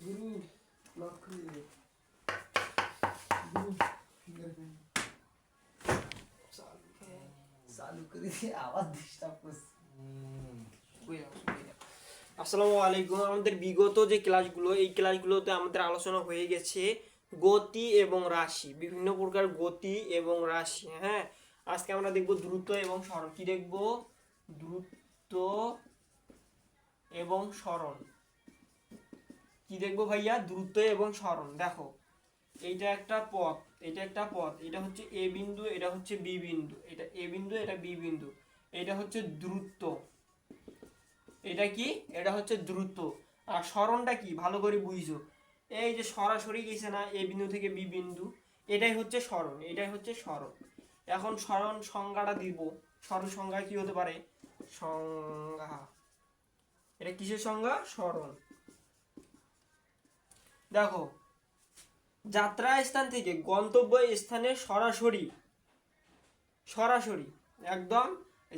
गुरु lock कर दे गुरु fingerprint चालू कर দিয়ে আবার ডিস্টার্ব করছে। আসসালামু আলাইকুম। আমাদের বিগত যে ক্লাসগুলো, এই ক্লাসগুলোতে আমাদের আলোচনা হয়ে গেছে গতি এবং রাশি, বিভিন্ন প্রকার গতি এবং রাশি। হ্যাঁ, আজকে আমরা দেখব দ্রুত এবং সরণ। কি দেখব? দ্রুত এবং সরণ। কি দেখবো ভাইয়া? দ্রুত এবং সরণ। দেখো, এইটা একটা পথ, এটা একটা পথ, এটা হচ্ছে এ বিন্দু, এটা হচ্ছে বি বিন্দু, এটা এ বিন্দু, এটা বি বিন্দু, এটা হচ্ছে দ্রুত। এটা কি? এটা হচ্ছে দ্রুত। আর সরণটা কি? ভালো করে বুঝো। এই যে সরাসরি গেছে না এ বিন্দু থেকে বি বিন্দু, এটাই হচ্ছে সরণ, এটাই হচ্ছে সরণ। এখন সরণ সংজ্ঞাটা দিব। সরণ সংজ্ঞা কি হতে পারে? সংজ্ঞা, এটা কিসের সংজ্ঞা? সরণ। দেখো, যাত্রা স্থান থেকে গন্তব্য স্থানে সরাসরি সরাসরি একদম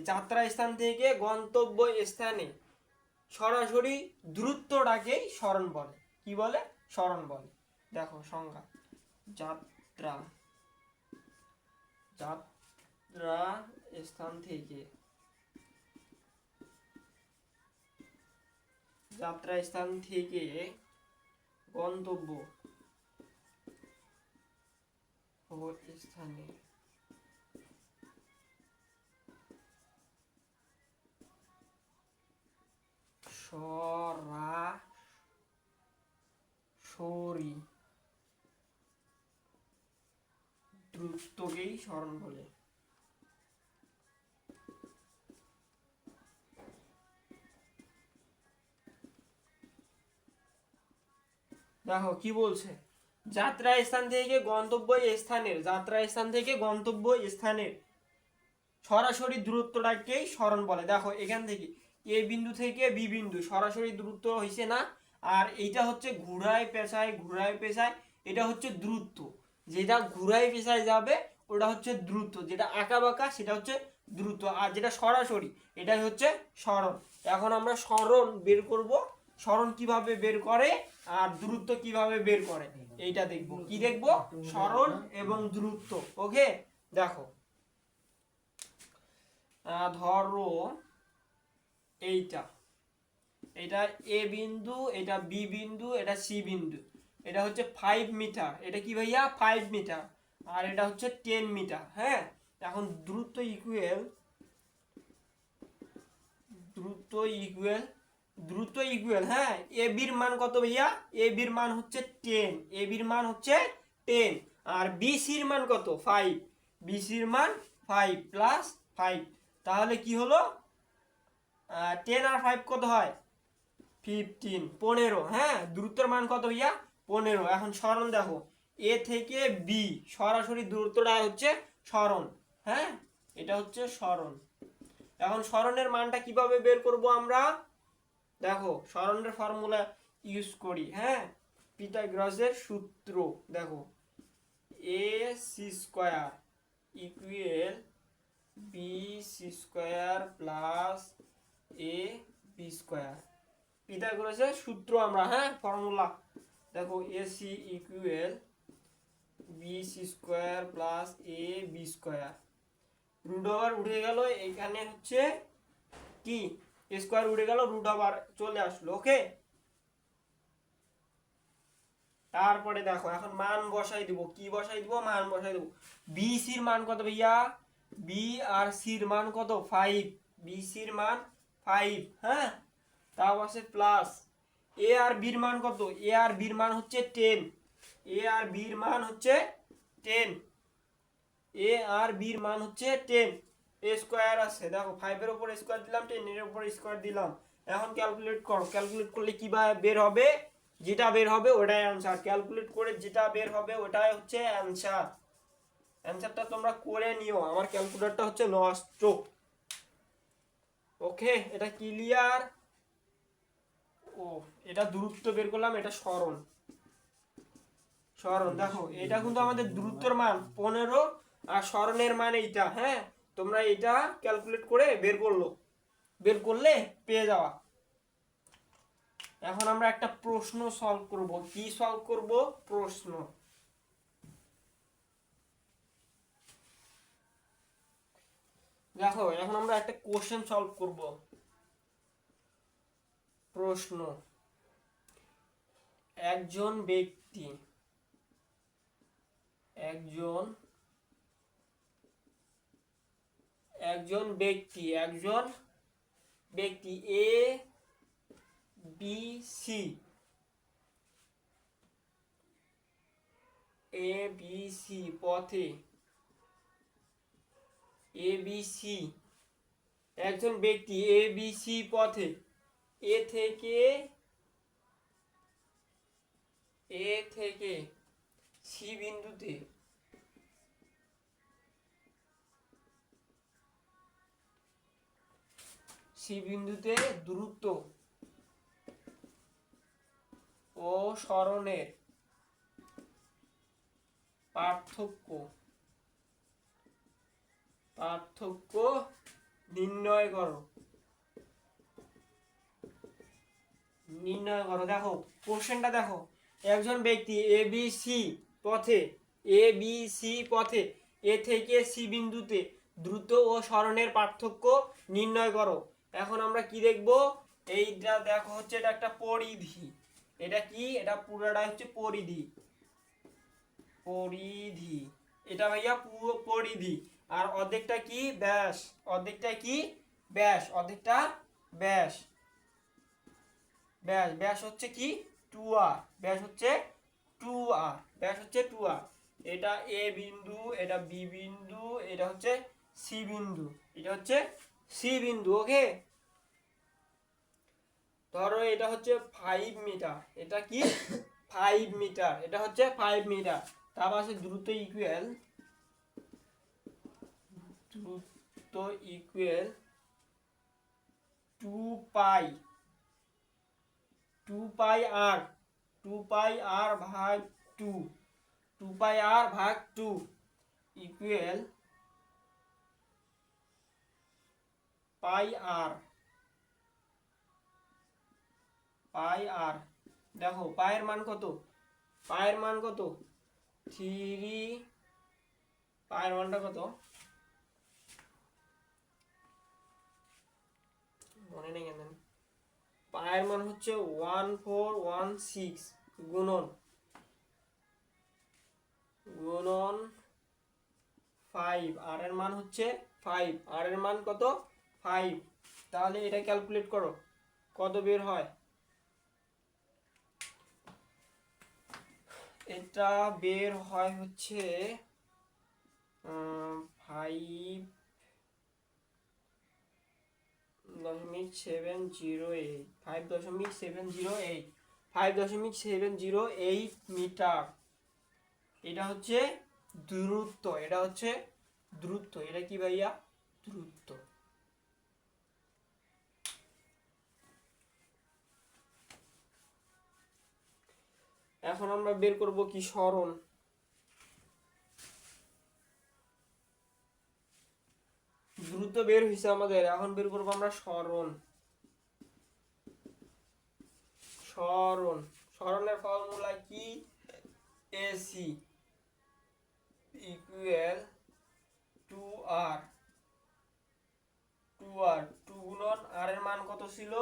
যাত্রা স্থান থেকে গন্তব্য স্থানে সরাসরি দূরত্বটাকেই সরণ বলে। কি বলে? সরণ বলে। দেখো সংজ্ঞা, যাত্রা যাত্রা স্থান থেকে যাত্রা স্থান থেকে গন্তব্য স্থানে সরাসরি দ্রুতকেই সরণ বলে। দেখো কি বলছে, যাত্রা স্থান থেকে গন্তব্য স্থানের সরাসরি দূরত্বটাকেই সরণ বলে। দেখো এখান থেকে এ বিন্দু থেকে বি বিন্দু সরাসরি দূরত্ব হয়েছে না, আর এইটা হচ্ছে ঘুরায় পেঁচায় এটা হচ্ছে দ্রুত। যেটা ঘুরায় পেঁচায় যাবে ওটা হচ্ছে দ্রুত, যেটা আঁকা বাঁকা সেটা হচ্ছে দ্রুত, আর যেটা সরাসরি এটাই হচ্ছে সরণ। এখন আমরা সরণ বের করব, সরণ কিভাবে বের করে আর দ্রুত কিভাবে বের করে এইটা দেখব। কি দেখব? সরণ এবং দ্রুত। ওকে, দেখো ধরো এইটা এটা এ বিন্দু, এটা বি বিন্দু, এটা সি বিন্দু, এটা হচ্ছে 5 মিটার। এটা কি ভাইয়া? 5 মিটার। আর এটা হচ্ছে 10 মিটার। হ্যাঁ, এখন দ্রুত ইকুয়াল হ্যাঁ, এ বির মান কত ভাইয়া? এ বির মান হচ্ছে 10, এ বির মান হচ্ছে 10, আর বি সির মান কত? 5, বি সির মান 5 প্লাস 5, তাহলে কি হলো? 10 আর 5 কত হয়? 15, 15। হ্যাঁ, দ্রুতর মান কত ভাইয়া? 15। এখন সরণ দেখো, এ থেকে বি সরাসরি দূরত্বটা হচ্ছে সরণ। হ্যাঁ, এটা হচ্ছে সরণ। এখন সরণের মানটা কিভাবে বের করব আমরা? দেখো সরণের ফর্মুলা ইউজ করি। হ্যাঁ, পিথাগোরাসের সূত্র। দেখো A C square equal B C square plus A B square, পিথাগোরাসের সূত্র আমরা। হ্যাঁ, ফর্মুলা দেখো A C equal B C square plus A B square, root over উঠে গেল, এখানে হচ্ছে কি স্কোয়ার উঠে গেল, রুট ওভার চলে আসলো। ওকে, তারপরে দেখো এখন মান বসাই দিব। কি বসাই দিব? মান বসাই দিব। বি সির মান কত ভাইয়া? বি আর সির মান কত? 5, বি সির মান 5। হ্যাঁ, তাও আছে প্লাস এ আর বির মান কত? এ আর বির মান হচ্ছে 10, এ আর বির মান হচ্ছে 10, এ আর বির মান হচ্ছে 10। এ স্কোয়ার আছে, দেখো 5 এর উপর স্কোয়ার দিলাম, 10 এর উপর স্কোয়ার দিলাম। এখন ক্যালকুলেট করো, ক্যালকুলেট করলে কি বের হবে? যেটা বের হবে ওটাই অ্যান্সার। ক্যালকুলেট করে যেটা বের হবে ওটাই হচ্ছে অ্যান্সার। অ্যান্সারটা তোমরা করে নিও, আমার ক্যালকুলেটরটা হচ্ছে নষ্ট। ওকে, এটা ক্লিয়ার? ও, এটা দূরত্ব বের করলাম, এটা সরণ। সরণ দেখো, এটা কিন্তু আমাদের দূরত্বের মান 15 আর সরণের মান এইটা। হ্যাঁ, তোমরা এটা ক্যালকুলেট করে বের করলে পেয়ে যাওয়া। এখন আমরা একটা প্রশ্ন সলভ করব। কি সলভ করব? প্রশ্ন। দেখো এখন আমরা একটা কোশ্চেন সলভ করব। প্রশ্ন। একজন ব্যক্তি একজন একজন ব্যক্তি একজন ব্যক্তি এ বি সি পথে ABC একজন ব্যক্তি ABC পথে এ থেকে সি বিন্দুতে দূরত্ব ও সরণের পার্থক্য নির্ণয় করো। দেখো কোশ্চেনটা দেখো। একজন ব্যক্তি ABC পথে এ থেকে সি বিন্দুতে দ্রুত ও সরণের পার্থক্য নির্ণয় করো। এখন আমরা কি দেখব? এইটা দেখো হচ্ছে এটা একটা পরিধি। এটা কি? এটা পুরোটা হচ্ছে পরিধি। এটা ভাইয়া পুরো পরিধি। আর অর্ধেকটা কি? ব্যাস। অর্ধেকটা কি? ব্যাস। অর্ধেকটা ব্যাস। ব্যাস হচ্ছে কি? 2r। ব্যাস হচ্ছে 2r। ব্যাস হচ্ছে 2r। এটা এ বিন্দু, এটা বি বিন্দু, এটা হচ্ছে সি বিন্দু, এটা হচ্ছে সি বিন্দু। ওকে, ধরো এটা হচ্ছে 5 মিটার। এটা কি? 5 মিটার। এটা হচ্ছে 5 মিটার। তারপর আছে দ্রুত ইকুয়াল 2 পাই r 2 পাই r ভাগ 2 ইকুয়াল পাই r। দেখো পায়ের মান কত? 3। পায়ের মানটা কত মনে নেই কেন? পায়ের মান হচ্ছে 1416 গুণন 5। আর এর মান হচ্ছে 5। আর এর মান কত? 5। তাহলে এটা ক্যালকুলেট করো, কত বের হয়? এটা বের হয় হচ্ছে 5.708 মিটার। এটা হচ্ছে দূরত্ব। এটা কি ভাইয়া? দূরত্ব। এখন আমরা বের করব কি? সরণ। দূরত্ব বের হয়েছে আমাদের, এখন বের করবো আমরা সরণ। সরণের ফর্মুলা কি? AC ইকুয়াল 2r 2 গুণন r এর মান কত ছিল?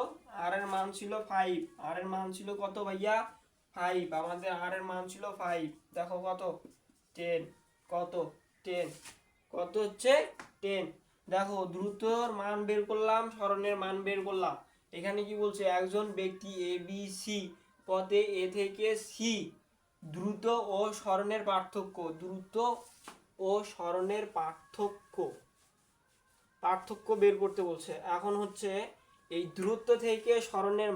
r এর মান ছিল 5। r এর মান ছিল কত ভাইয়া? 5। আমাদের r এর মান ছিল 5। দেখো কত? 10। কত? 10। কত হচ্ছে? 10। দেখো দ্রুতর মান বের করলাম, সরণের মান বের করলাম। এখানে কি বলছে? একজন ব্যক্তি ABC পথে এ থেকে সি দ্রুত ও সরণের পার্থক্য বের করতে বলছে। এখন হচ্ছে এই দূরত্ব থেকে সরণের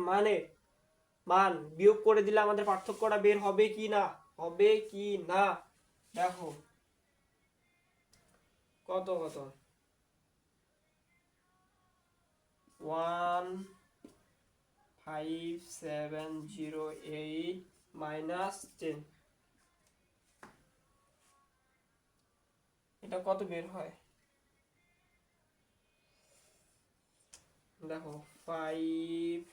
মান বিয়োগ করে দিলে আমাদের পার্থক্যটা বের হবে কি না? দেখো কত 15708 মাইনাস 10। এটা কত বের হয়? দেখো 5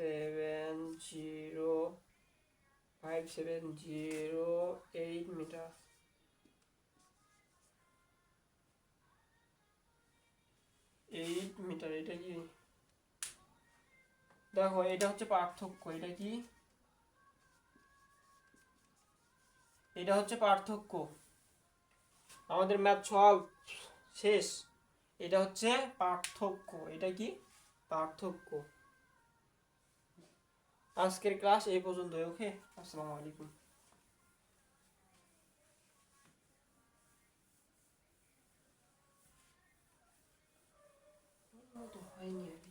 5708 মিটার। এটা কি দেখো, এটা হচ্ছে পার্থক্য। এটা কি? এটা হচ্ছে পার্থক্য। আমাদের ম্যাথ সলভ শেষ। এটা হচ্ছে পার্থক্য। এটা কি? পার্থক্য। আজকের ক্লাস এই পর্যন্ত। ওকে, আসসালামু আলাইকুম। হয়নি।